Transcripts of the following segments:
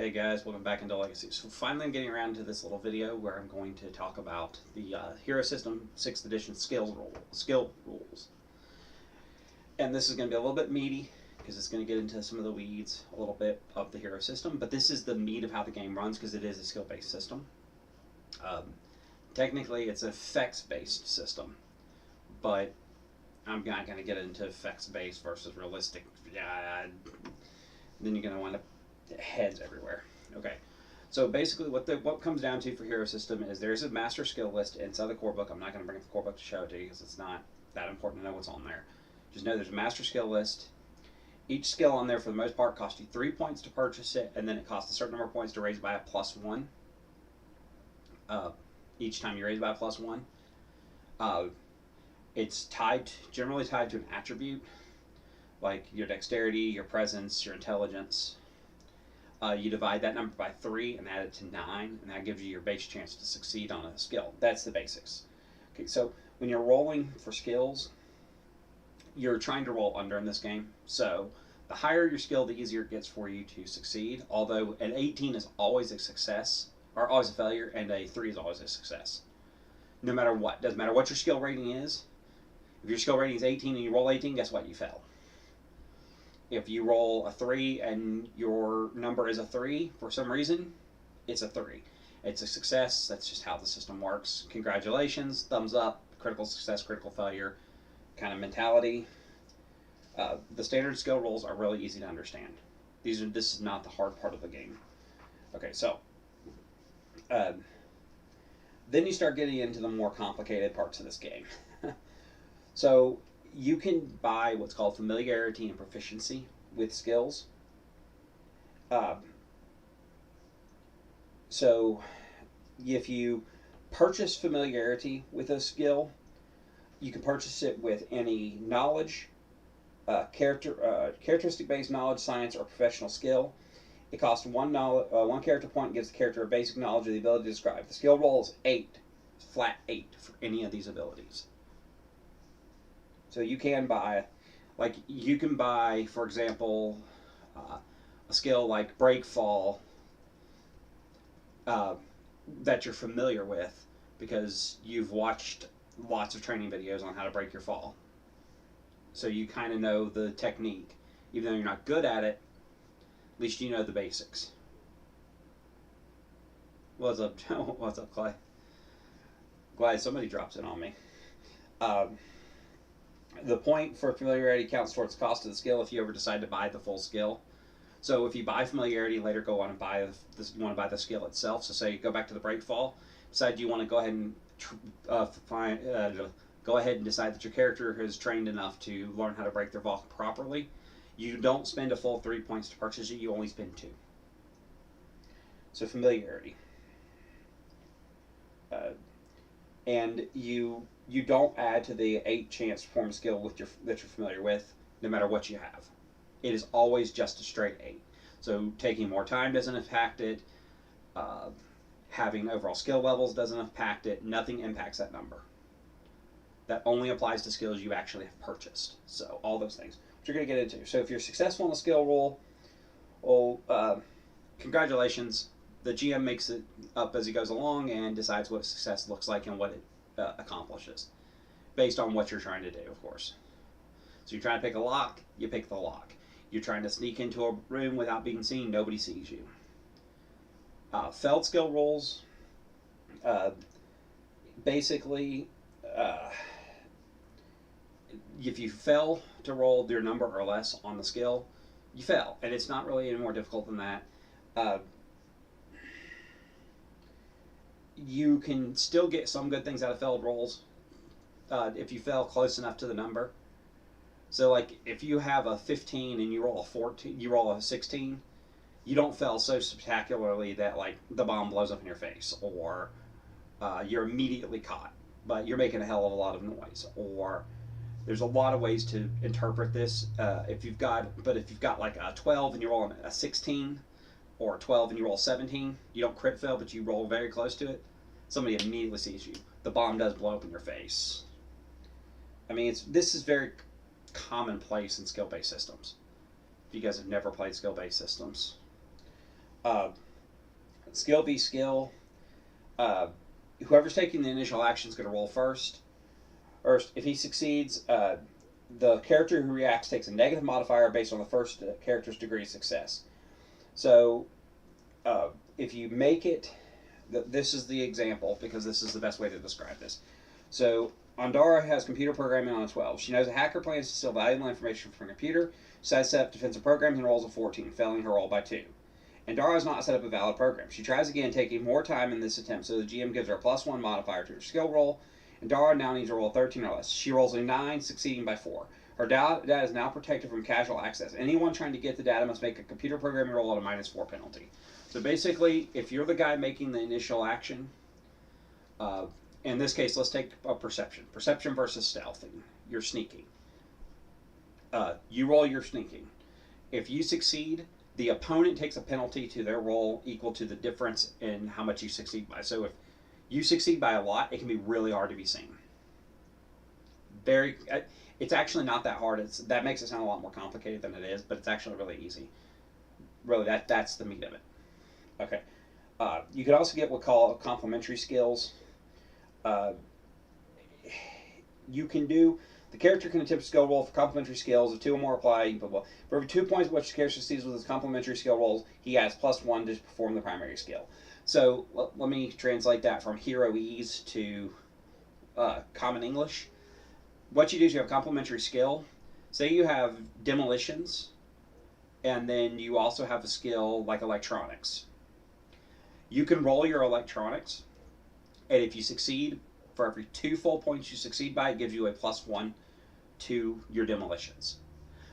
Hey guys, welcome back into Legacy. So finally I'm getting around to this little video where I'm going to talk about the Hero System 6th Edition skill rules. And this is going to be a little bit meaty because it's going to get into some of the weeds a little bit of the Hero System, but this is the meat of how the game runs because it is a skill-based system. Technically it's an effects-based system, but I'm not going to get into effects-based versus realistic. Then you're going to wind up heads everywhere. Okay, so basically what comes down to for Hero System is there's a master skill list inside the core book. I'm not going to bring up the core book to show it to you because it's not that important to know what's on there. Just know there's a master skill list. Each skill on there for the most part costs you 3 points to purchase it, and then it costs a certain number of points to raise by a +1. Each time you raise by a +1. It's generally tied to an attribute, like your dexterity, your presence, your intelligence. You divide that number by 3 and add it to 9, and that gives you your base chance to succeed on a skill. That's the basics. Okay, so when you're rolling for skills, you're trying to roll under in this game. So the higher your skill, the easier it gets for you to succeed. Although an 18 is always a success, or always a failure, and a 3 is always a success. No matter what. Doesn't matter what your skill rating is. If your skill rating is 18 and you roll 18, guess what? You fail. If you roll a 3 and your number is a 3 for some reason, it's a 3. It's a success. That's just how the system works. Congratulations, thumbs up, critical success, critical failure kind of mentality. The standard skill rules are really easy to understand. This is not the hard part of the game. Okay, so then you start getting into the more complicated parts of this game. So you can buy what's called Familiarity and Proficiency with skills. So if you purchase Familiarity with a skill, you can purchase it with any knowledge, characteristic-based knowledge, science, or professional skill. It costs one character point and gives the character a basic knowledge of the ability to describe. The skill roll is 8, flat 8 for any of these abilities. So you can buy, for example, a skill like break fall that you're familiar with because you've watched lots of training videos on how to break your fall. So you kind of know the technique. Even though you're not good at it, at least you know the basics. What's up, Joe? What's up, Clay? Glad somebody drops in on me. The point for Familiarity counts towards the cost of the skill if you ever decide to buy the full skill. So if you buy Familiarity, later go on and buy this, you want to buy the skill itself. So say you go back to the break fall, decide you want to go ahead and decide that your character is trained enough to learn how to break their fall properly. You don't spend a full 3 points to purchase it. You only spend 2. So Familiarity, and you don't add to the 8 chance to perform a skill that you're familiar with, no matter what you have. It is always just a straight 8. So taking more time doesn't impact it. Having overall skill levels doesn't impact it. Nothing impacts that number. That only applies to skills you actually have purchased. So all those things, which you're going to get into. So if you're successful in the skill roll, congratulations. The GM makes it up as he goes along and decides what success looks like and what it accomplishes, based on what you're trying to do, of course. So you're trying to pick a lock, you pick the lock. You're trying to sneak into a room without being seen, nobody sees you. Failed skill rolls, basically, if you fail to roll your number or less on the skill, you fail, and it's not really any more difficult than that. You can still get some good things out of failed rolls if you fail close enough to the number. So like if you have a 15 and you roll a 14, you roll a 16, you don't fail so spectacularly that like the bomb blows up in your face, or you're immediately caught, but you're making a hell of a lot of noise. Or there's a lot of ways to interpret this. If you've got like a 12 and you roll a 16, or 12 and you roll 17, you don't crit fail, but you roll very close to it, somebody immediately sees you. The bomb does blow up in your face. I mean, this is very commonplace in skill-based systems. If you guys have never played skill-based systems, Uh, skill v skill. Uh, Whoever's taking the initial action is going to roll first. Or if he succeeds, the character who reacts takes a negative modifier based on the first character's degree of success. So uh, if you make it, this is the example because this is the best way to describe this. So Andara has computer programming on a 12. She knows a hacker plans to steal valuable information from a computer, sets up defensive programs, and rolls a 14, failing her roll by 2. Andara has not set up a valid program. She tries again, taking more time in this attempt, so the GM gives her a +1 modifier to her skill roll. Andara now needs to roll 13 or less. She rolls a 9, succeeding by 4. Her data is now protected from casual access. Anyone trying to get the data must make a computer programming roll at a -4 penalty. So basically, if you're the guy making the initial action, in this case, let's take a perception. Perception versus stealth. You're sneaking. You roll your sneaking. If you succeed, the opponent takes a penalty to their roll equal to the difference in how much you succeed by. So if you succeed by a lot, it can be really hard to be seen. It's actually not that hard. That makes it sound a lot more complicated than it is, but it's actually really easy. Really, that's the meat of it. Okay. You could also get what we call complementary skills. You can do the character can attempt a skill roll for complementary skills. If 2 or more apply, blah, blah. For every 2 points which the character succeeds with his complementary skill rolls, he adds +1 to perform the primary skill. So let me translate that from heroese to common English. What you do is you have a complementary skill. Say you have demolitions, and then you also have a skill like electronics. You can roll your electronics, and if you succeed, for every 2 full points you succeed by, it gives you a +1 to your demolitions.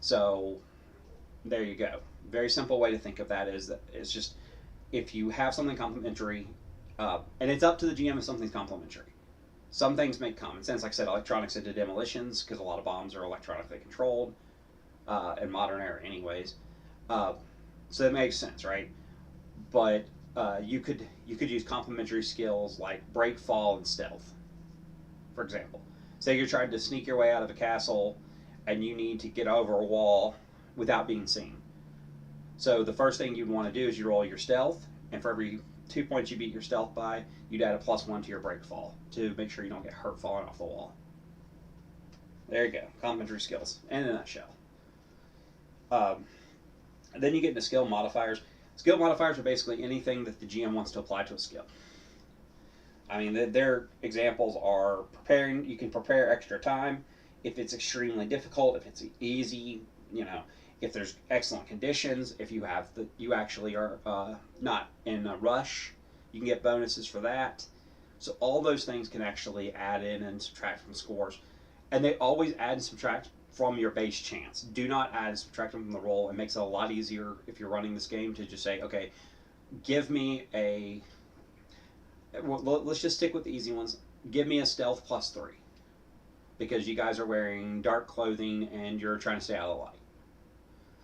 So there you go. Very simple way to think of that is that it's just if you have something complementary, and it's up to the GM if something's complementary. Some things make common sense. Like I said, electronics into demolitions because a lot of bombs are electronically controlled in modern era, anyways. So that makes sense, right? But you could use complementary skills like break, fall, and stealth. For example, say you're trying to sneak your way out of a castle, and you need to get over a wall without being seen. So the first thing you'd want to do is you roll your stealth, and for every 2 points you beat your stealth by, you'd add a +1 to your break fall to make sure you don't get hurt falling off the wall. There you go, complementary skills in a nutshell. Then you get into skill modifiers. Skill modifiers are basically anything that the GM wants to apply to a skill. I mean, their examples are preparing. You can prepare extra time if it's extremely difficult, if it's easy, if there's excellent conditions, if you actually are not in a rush, you can get bonuses for that. So all those things can actually add in and subtract from scores. And they always add and subtract from your base chance. Do not add and subtract them from the roll. It makes it a lot easier if you're running this game to just say, okay, give me a... Well, let's just stick with the easy ones. Give me a stealth +3. Because you guys are wearing dark clothing and you're trying to stay out of the light.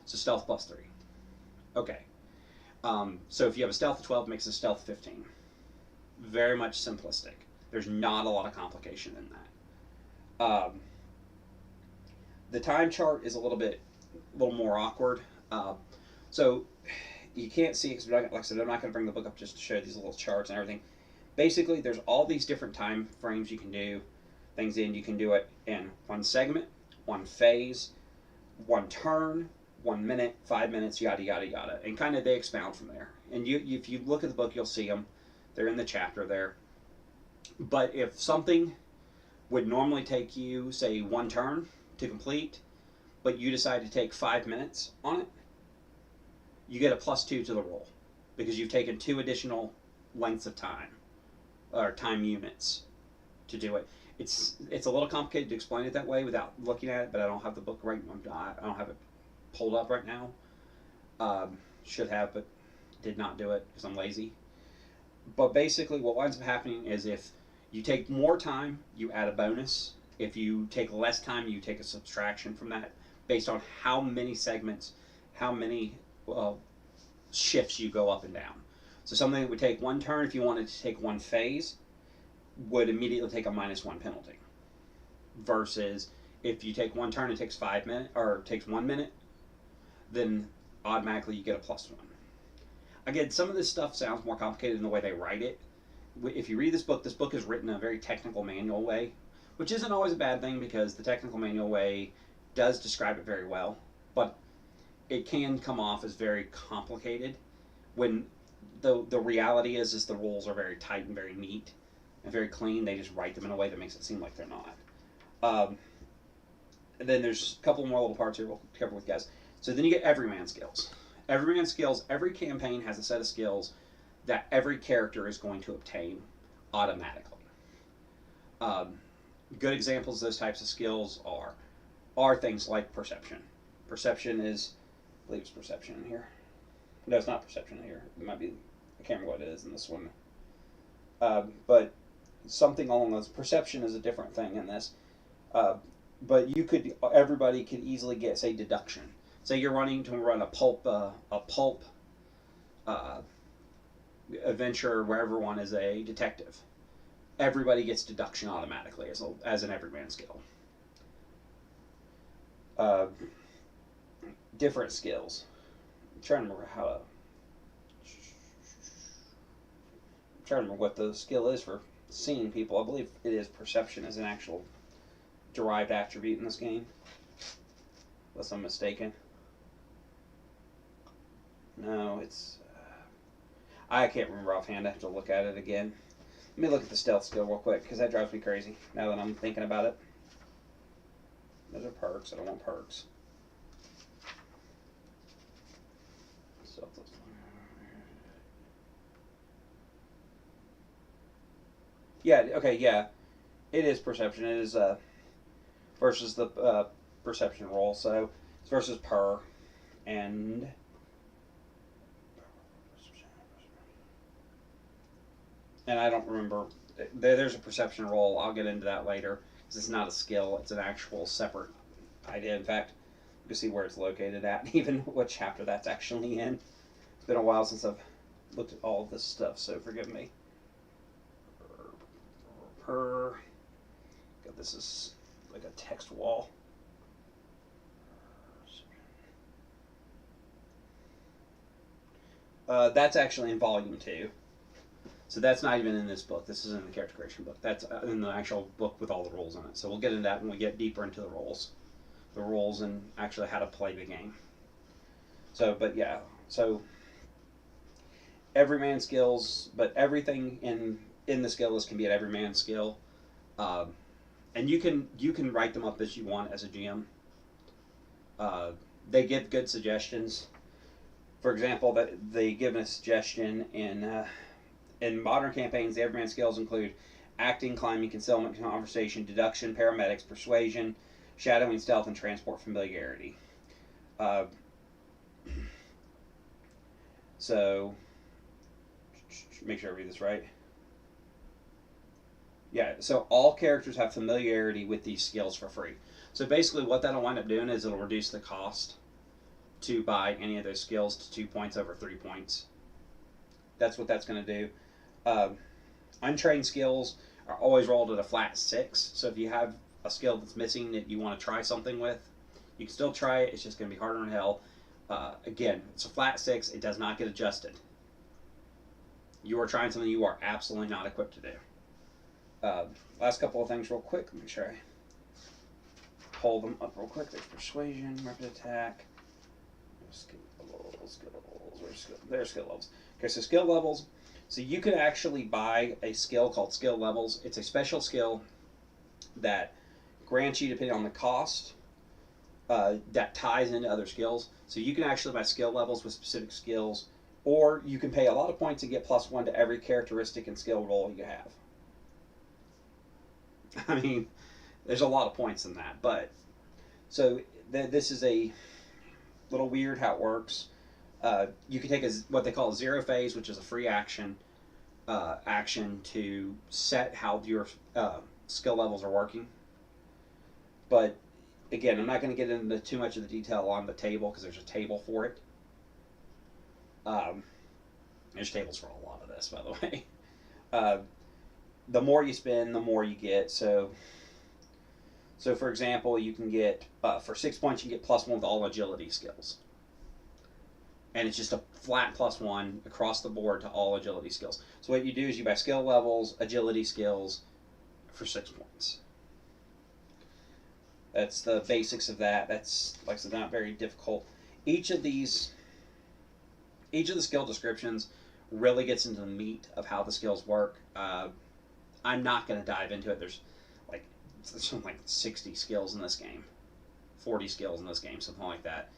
So stealth +3. Okay. So if you have a stealth of 12, it makes a stealth 15. Very much simplistic. There's not a lot of complication in that. The time chart is a little more awkward. So you can't see it, like I said, I'm not going to bring the book up just to show these little charts and everything. Basically, there's all these different time frames you can do things in. You can do it in 1 segment, 1 phase, 1 turn, 1 minute, 5 minutes, yada, yada, yada. And kind of they expound from there. And if you look at the book, you'll see them. They're in the chapter there. But if something would normally take you, say, 1 turn to complete, but you decide to take 5 minutes on it, you get a +2 to the roll because you've taken 2 additional lengths of time or time units to do it. It's a little complicated to explain it that way without looking at it, but I don't have the book right. I don't have it pulled up right now. Should have, but did not do it because I'm lazy. But basically, what winds up happening is if you take more time, you add a bonus. If you take less time, you take a subtraction from that based on how many segments, how many shifts you go up and down. So something that would take 1 turn, if you wanted to take 1 phase, would immediately take a -1 penalty. Versus if you take 1 turn, it takes 5 minutes, or takes 1 minute, then automatically you get a +1. again, some of this stuff sounds more complicated in the way they write it. If you read this book is written in a very technical manual way, which isn't always a bad thing because the technical manual way does describe it very well, but it can come off as very complicated when the reality is the rules are very tight and very neat and very clean. They just write them in a way that makes it seem like they're not. And then there's a couple more little parts here we'll cover with you guys. So then you get Everyman skills. Everyman skills, every campaign has a set of skills that every character is going to obtain automatically. Good examples of those types of skills are things like perception. Perception is, I believe it's perception in here. No, it's not perception in here. It might be, I can't remember what it is in this one. But something along those, perception is a different thing in this. But everybody could easily get, say, deduction. Say you're running to run a pulp adventure where everyone is a detective. Everybody gets deduction automatically as an Everyman skill. Different skills. I'm trying to remember what the skill is for seeing people. I believe it is perception as an actual derived attribute in this game, unless I'm mistaken. No, it's... I can't remember offhand. I have to look at it again. Let me look at the stealth skill real quick, because that drives me crazy now that I'm thinking about it. Those are perks. I don't want perks. Yeah, okay, yeah. It is perception. It is versus the perception roll. So it's versus per. And I don't remember. There's a perception roll. I'll get into that later. Because it's not a skill. It's an actual separate idea. In fact, you can see where it's located at. Even what chapter that's actually in. It's been a while since I've looked at all of this stuff, so forgive me. God, this is like a text wall. That's actually in volume 2. So that's not even in this book. This is in the character creation book. That's in the actual book with all the rules in it. So we'll get into that when we get deeper into the rules. The rules and actually how to play the game. So, but yeah. So, Everyman skills, but everything in the skill list can be an Everyman skill. And you can write them up as you want as a GM. They give good suggestions. For example, that they give a suggestion in modern campaigns. The Everyman skills include acting, climbing, concealment, conversation, deduction, paramedics, persuasion, shadowing, stealth, and transport familiarity. So, make sure I read this right. Yeah, so all characters have familiarity with these skills for free. So basically what that'll wind up doing is it'll reduce the cost to buy any of those skills to 2 points over 3 points. That's what that's going to do. Untrained skills are always rolled at a flat 6. So if you have a skill that's missing that you want to try something with, you can still try it. It's just going to be harder than hell. Again, it's a flat 6. It does not get adjusted. You are trying something you are absolutely not equipped to do. Last couple of things real quick. Let me try. Pull them up real quick. There's persuasion, rapid attack. There's skill levels. Okay, so skill levels. So you could actually buy a skill called skill levels. It's a special skill that grants you, depending on the cost, that ties into other skills. So you can actually buy skill levels with specific skills, or you can pay a lot of points and get +1 to every characteristic and skill roll you have. I mean, there's a lot of points in that, but so this is a little weird how it works. You can take what they call a 0 phase, which is a free action to set how your skill levels are working. But again, I'm not going to get into too much of the detail on the table because there's a table for it. There's tables for a lot of this, by the way. The more you spend, the more you get. So for example, you can get, for 6 points, you can get +1 with all agility skills. and it's just a flat +1 across the board to all agility skills. So what you do is you buy skill levels, agility skills for 6 points. That's the basics of that. That's, like I said, not very difficult. Each of the skill descriptions really gets into the meat of how the skills work. I'm not going to dive into it. There's something like 60 skills in this game, 40 skills in this game, something like that.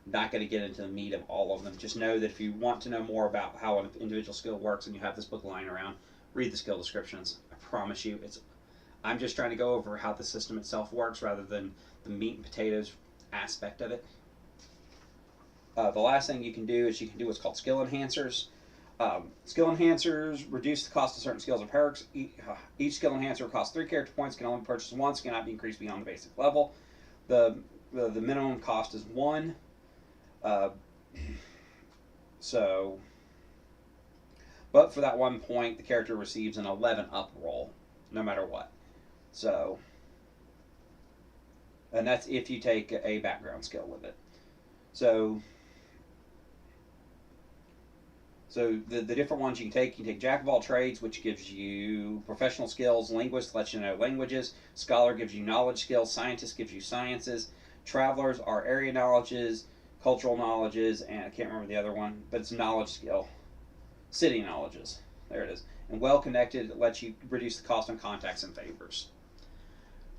Not going to get into the meat of all of them. Just know that if you want to know more about how an individual skill works and you have this book lying around, read the skill descriptions. I promise you, I'm just trying to go over how the system itself works rather than the meat and potatoes aspect of it. The last thing you can do is you can do what's called skill enhancers. Skill enhancers reduce the cost of certain skills or perks. Each skill enhancer costs 3 character points, can only be purchased once, cannot be increased beyond the basic level. The minimum cost is 1. But for that 1 point, the character receives an 11 up roll, no matter what. So, and that's if you take a background skill with it. So the different ones you can take Jack of all trades, which gives you professional skills. Linguist lets you know languages. Scholar gives you knowledge skills. Scientist gives you sciences. Travelers are area knowledges, cultural knowledges, and I can't remember the other one, but it's knowledge skill. City knowledges. There it is. And well connected lets you reduce the cost on contacts and favors.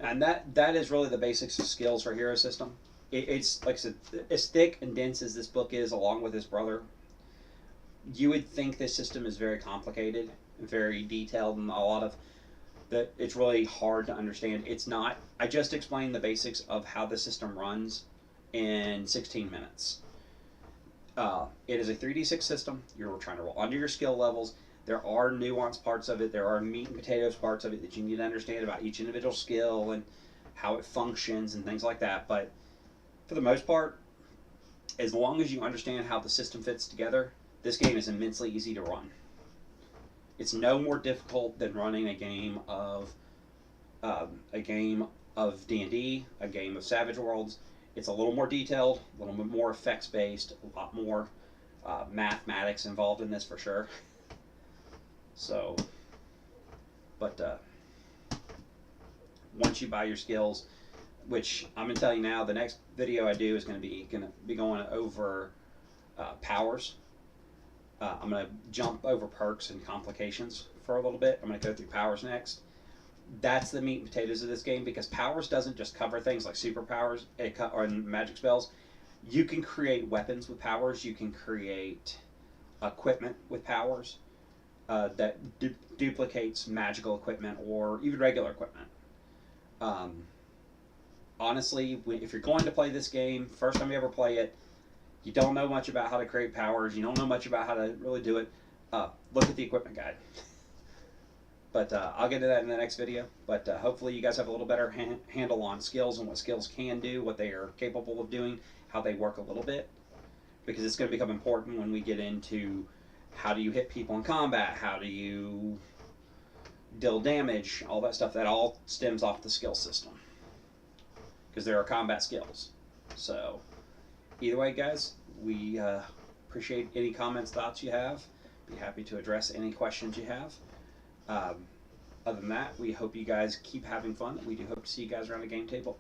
And that is really the basics of skills for Hero System. It's, like I said, as thick and dense as this book is, along with his brother, you would think this system is very complicated and very detailed, and a lot of that it's really hard to understand. It's not. I just explained the basics of how the system runs in 16 minutes. It is a 3d6 system. You're trying to roll under your skill levels. There are nuanced parts of it. There are meat and potatoes parts of it that you need to understand about each individual skill and how it functions and things like that. But for the most part, as long as you understand how the system fits together, this game is immensely easy to run. It's no more difficult than running a game of D&D, a game of Savage Worlds. It's a little more detailed, a little bit more effects based, a lot more mathematics involved in this for sure. So, but once you buy your skills, which I'm gonna tell you now, the next video I do is gonna be going over powers. I'm going to jump over perks and complications for a little bit. I'm going to go through powers next. That's the meat and potatoes of this game, because powers doesn't just cover things like superpowers or magic spells. You can create weapons with powers. You can create equipment with powers that duplicates magical equipment or even regular equipment. Honestly, if you're going to play this game, first time you ever play it, you don't know much about how to create powers, you don't know much about how to really do it, look at the equipment guide. But I'll get to that in the next video. But hopefully you guys have a little better handle on skills and what skills can do, what they are capable of doing, how they work a little bit. Because it's going to become important when we get into how do you hit people in combat, how do you deal damage, all that stuff. That all stems off the skill system. Because there are combat skills. So either way, guys, we appreciate any comments, thoughts you have. Be happy to address any questions you have. Other than that, we hope you guys keep having fun. We do hope to see you guys around the game table.